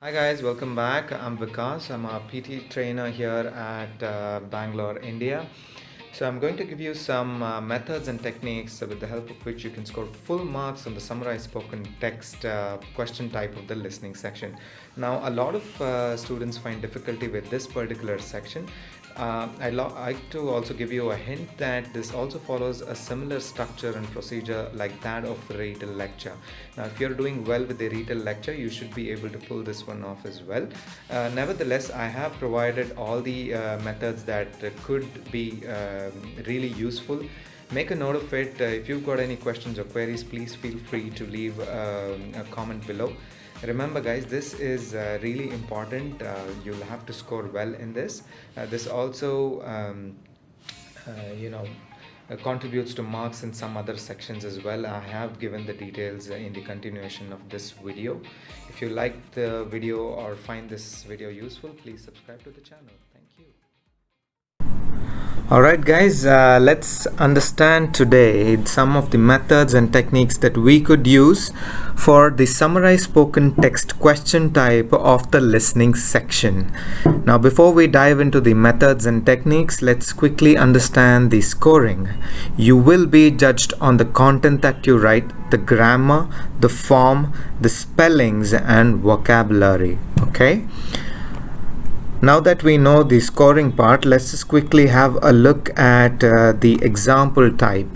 Hi guys, welcome back. I'm Vikas. I'm a PT trainer here at Bangalore, India. So I'm going to give you some methods and techniques with the help of which you can score full marks on the summarized spoken text question type of the listening section. Now, a lot of students find difficulty with this particular section. I'd like to also give you a hint that this also follows a similar structure and procedure like that of a retail lecture. Now, if you're doing well with the retail lecture, you should be able to pull this one off as well. Nevertheless, I have provided all the methods that could be really useful. Make a note of it. If you've got any questions or queries, please feel free to leave a comment below. Remember guys, this is really important. You'll have to score well in this. This also contributes to marks in some other sections as well. I have given the details in the continuation of this video. If you like the video or find this video useful, please subscribe to the channel. Thank you. Alright guys, let's understand today some of the methods and techniques that we could use for the summarized spoken text question type of the listening section. Now before we dive into the methods and techniques, let's quickly understand the scoring. You will be judged on the content that you write, the grammar, the form, the spellings and vocabulary. Okay. Now that we know the scoring part, let's just quickly have a look at the example type.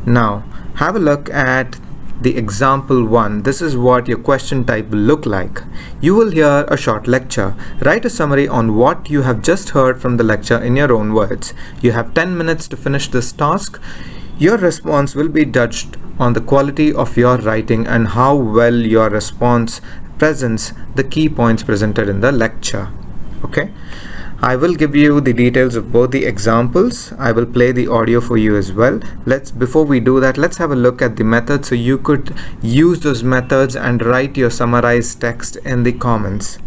Now, have a look at the example 1. This is what your question type will look like. You will hear a short lecture. Write a summary on what you have just heard from the lecture in your own words. You have 10 minutes to finish this task. Your response will be judged on the quality of your writing and how well your response presents the key points presented in the lecture. Okay, I will give you the details of both the examples. I will play the audio for you as well. Before we do that, let's have a look at the methods so you could use those methods and write your summarized text in the comments.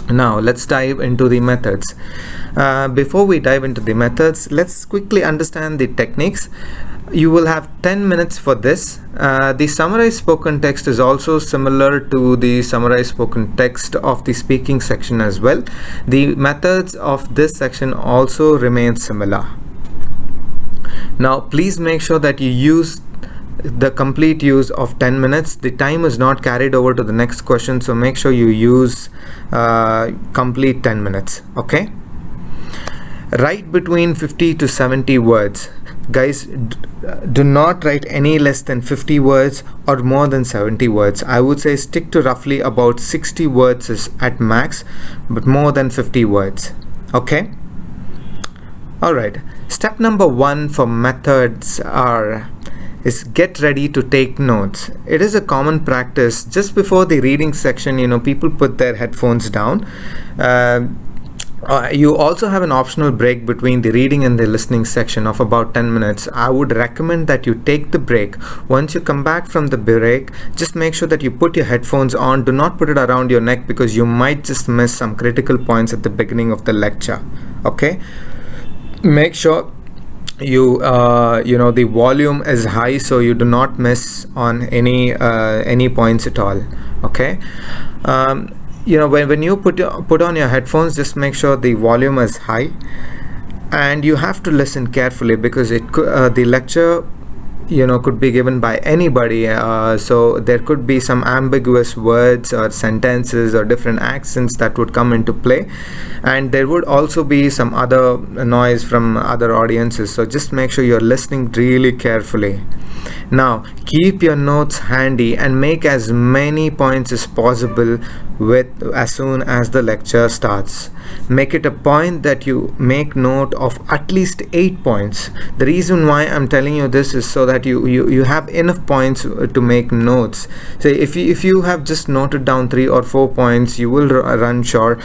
Now let's dive into the methods. Before we dive into the methods, let's quickly understand the techniques. You will have 10 minutes for this. The summarized spoken text is also similar to the summarized spoken text of the speaking section as well. The methods of this section also remain similar. Now please make sure that you use the complete use of 10 minutes. The time is not carried over to the next question, so make sure you use complete 10 minutes. Okay, write between 50 to 70 words. Guys, do not write any less than 50 words or more than 70 words. I would say stick to roughly about 60 words is at max, but more than 50 words. Okay. Alright, step number 1 for methods is get ready to take notes. It is a common practice just before the reading section, people put their headphones down. You also have an optional break between the reading and the listening section of about 10 minutes. I would recommend that you take the break. Once you come back from the break, just make sure that you put your headphones on. Do not put it around your neck because you might just miss some critical points at the beginning of the lecture. Okay, make sure the volume is high so you do not miss on any points at all. Okay. When you put on your headphones, just make sure the volume is high, and you have to listen carefully because the lecture could be given by anybody, so there could be some ambiguous words or sentences or different accents that would come into play, and there would also be some other noise from other audiences, so just make sure you're listening really carefully. Now keep your notes handy and make as many points as possible as soon as the lecture starts. Make it a point that you make note of at least 8 points. The reason why I'm telling you this is so that you have enough points to make notes. So if you have just noted down 3 or 4 points, you will run short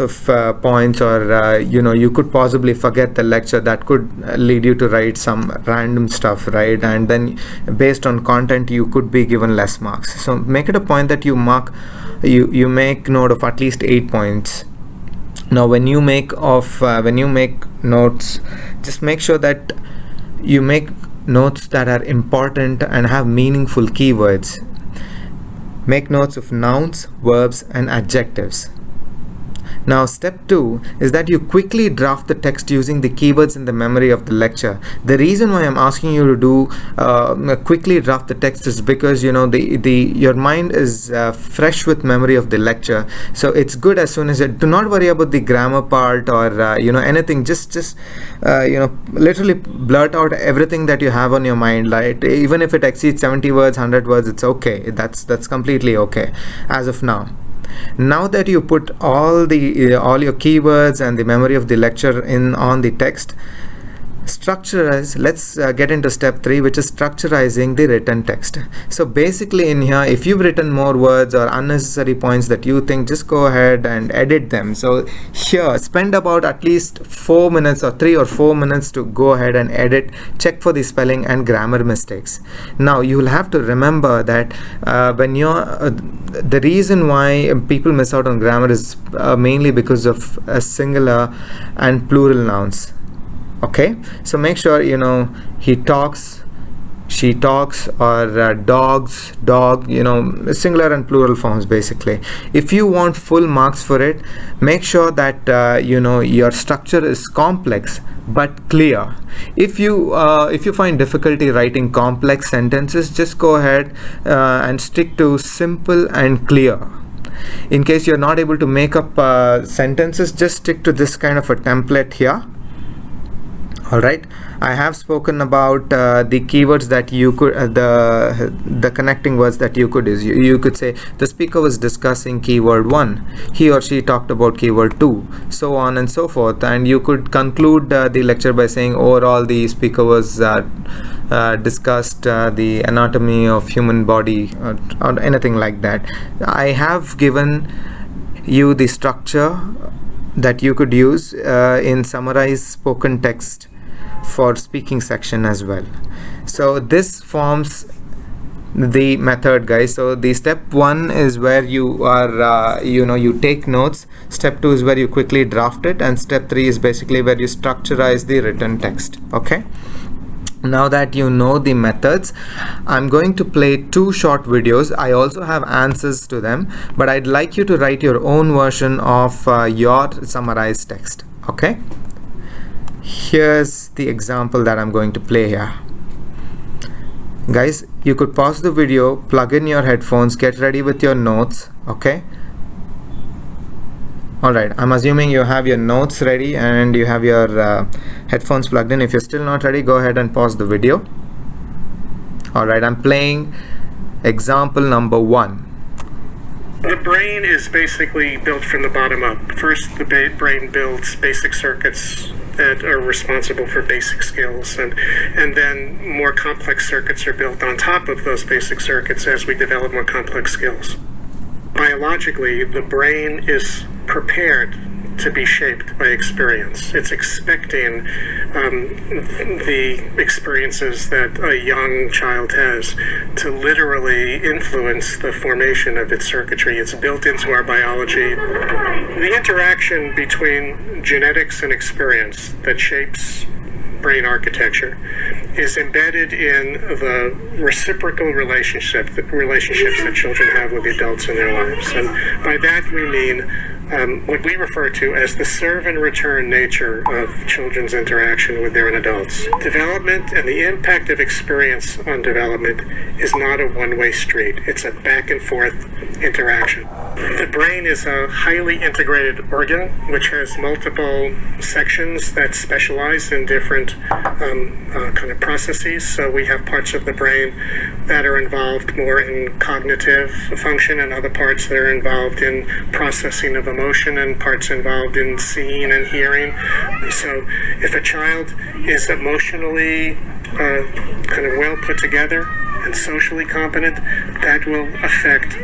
of points, or you could possibly forget the lecture. That could lead you to write some random stuff, right? And then based on content you could be given less marks. So make it a point that you make note of at least 8 points. Now when you make notes, just make sure that you make notes that are important and have meaningful keywords. Make notes of nouns, verbs, and adjectives. Now, step 2 is that you quickly draft the text using the keywords in the memory of the lecture. The reason why I'm asking you to do quickly draft the text is because your mind is fresh with memory of the lecture. So it's good as soon as you do not worry about the grammar part or anything. Just literally blurt out everything that you have on your mind. Like even if it exceeds 70 words, 100 words, it's okay. That's completely okay as of now. Now that you put all your keywords and the memory of the lecture in on the text, structurize. Let's get into step 3, which is structurizing the written text. So basically in here, if you've written more words or unnecessary points that you think, just go ahead and edit them. So here, spend about at least 4 minutes or 3 or 4 minutes to go ahead and edit, check for the spelling and grammar mistakes. Now you will have to remember that when you're the reason why people miss out on grammar is mainly because of singular and plural nouns. Okay, so make sure he talks, she talks, or dogs, dog, singular and plural forms basically. If you want full marks for it, make sure that your structure is complex but clear. If you find difficulty writing complex sentences, just go ahead and stick to simple and clear. In case you're not able to make up sentences, just stick to this kind of a template here. Alright, I have spoken about the keywords that you could, the connecting words that you could use. You could say the speaker was discussing keyword 1, he or she talked about keyword 2, so on and so forth. And you could conclude the lecture by saying overall the speaker was discussed the anatomy of human body or anything like that. I have given you the structure that you could use in summarize spoken text for speaking section as well. So this forms the method, guys. So the step 1 is where you are you take notes, step 2 is where you quickly draft it, and step 3 is basically where you structurize the written text. Okay, now that you know the methods, I'm going to play 2 short videos. I also have answers to them, but I'd like you to write your own version of your summarized text. Okay, here's the example that I'm going to play here. Guys, you could pause the video, plug in your headphones, get ready with your notes. Okay, alright, I'm assuming you have your notes ready and you have your headphones plugged in. If you're still not ready, go ahead and pause the video. Alright, I'm playing example number 1. The brain is basically built from the bottom up. First, the brain builds basic circuits that are responsible for basic skills, and then more complex circuits are built on top of those basic circuits as we develop more complex skills. Biologically, the brain is prepared to be shaped by experience. It's expecting the experiences that a young child has to literally influence the formation of its circuitry. It's built into our biology. The interaction between genetics and experience that shapes brain architecture is embedded in the reciprocal relationships that children have with adults in their lives. And by that we mean what we refer to as the serve and return nature of children's interaction with their adults. Development and the impact of experience on development is not a one-way street. It's a back and forth interaction. The brain is a highly integrated organ which has multiple sections that specialize in different kind of processes. So we have parts of the brain that are involved more in cognitive function, and other parts that are involved in processing of emotion, and parts involved in seeing and hearing. So if a child is emotionally kind of well put together and socially competent, that will affect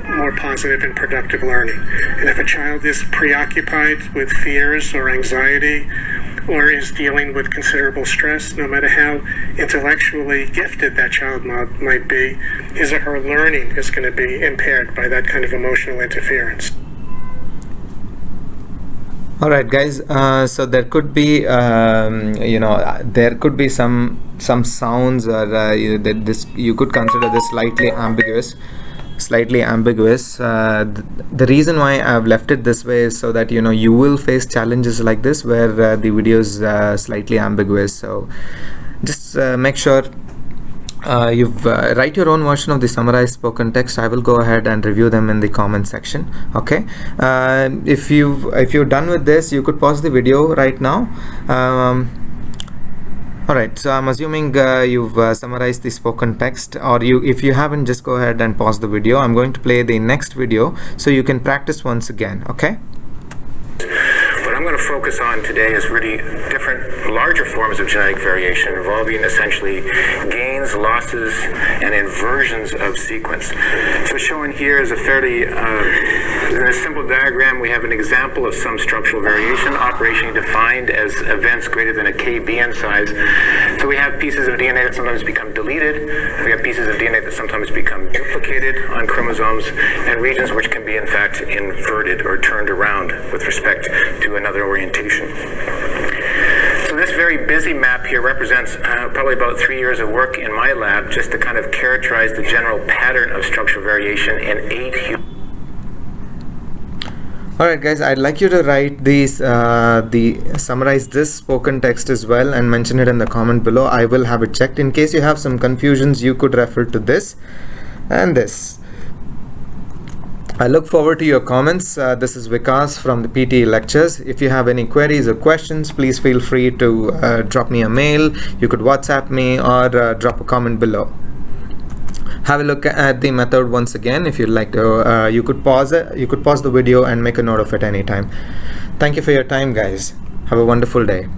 more positive and productive learning. And if a child is preoccupied with fears or anxiety, or is dealing with considerable stress, no matter how intellectually gifted that child might be, his or her learning is going to be impaired by that kind of emotional interference. Alright guys, so there could be there could be some sounds, or you could consider this slightly ambiguous. slightly ambiguous. The reason why I've left it this way is so that you will face challenges like this where the video is slightly ambiguous. So just make sure you write your own version of the summarized spoken text. I will go ahead and review them in the comment section. Okay, if you're done with this, you could pause the video right now. Alright, so I'm assuming you've summarized the spoken text, or if you haven't, just go ahead and pause the video. I'm going to play the next video so you can practice once again. Okay. What I'm going to focus on today is really different, larger forms of genetic variation involving essentially gains, losses, and inversions of sequence. So shown here is a fairly, in a simple diagram, we have an example of some structural variation, operationally defined as events greater than a kb in size. So we have pieces of DNA that sometimes become deleted, we have pieces of DNA that sometimes become duplicated on chromosomes, and regions which can be in fact inverted or turned around with respect to another orientation. So this very busy map here represents probably about 3 years of work in my lab just to kind of characterize the general pattern of structural variation in 8 human. Alright guys, I'd like you to write these, summarize this spoken text as well and mention it in the comment below. I will have it checked. In case you have some confusions, you could refer to this and this. I look forward to your comments. This is Vikas from the PTE lectures. If you have any queries or questions, please feel free to drop me a mail. You could WhatsApp me or drop a comment below. Have a look at the method once again. If you'd like to, you could pause it. You could pause the video and make a note of it anytime. Thank you for your time, guys. Have a wonderful day.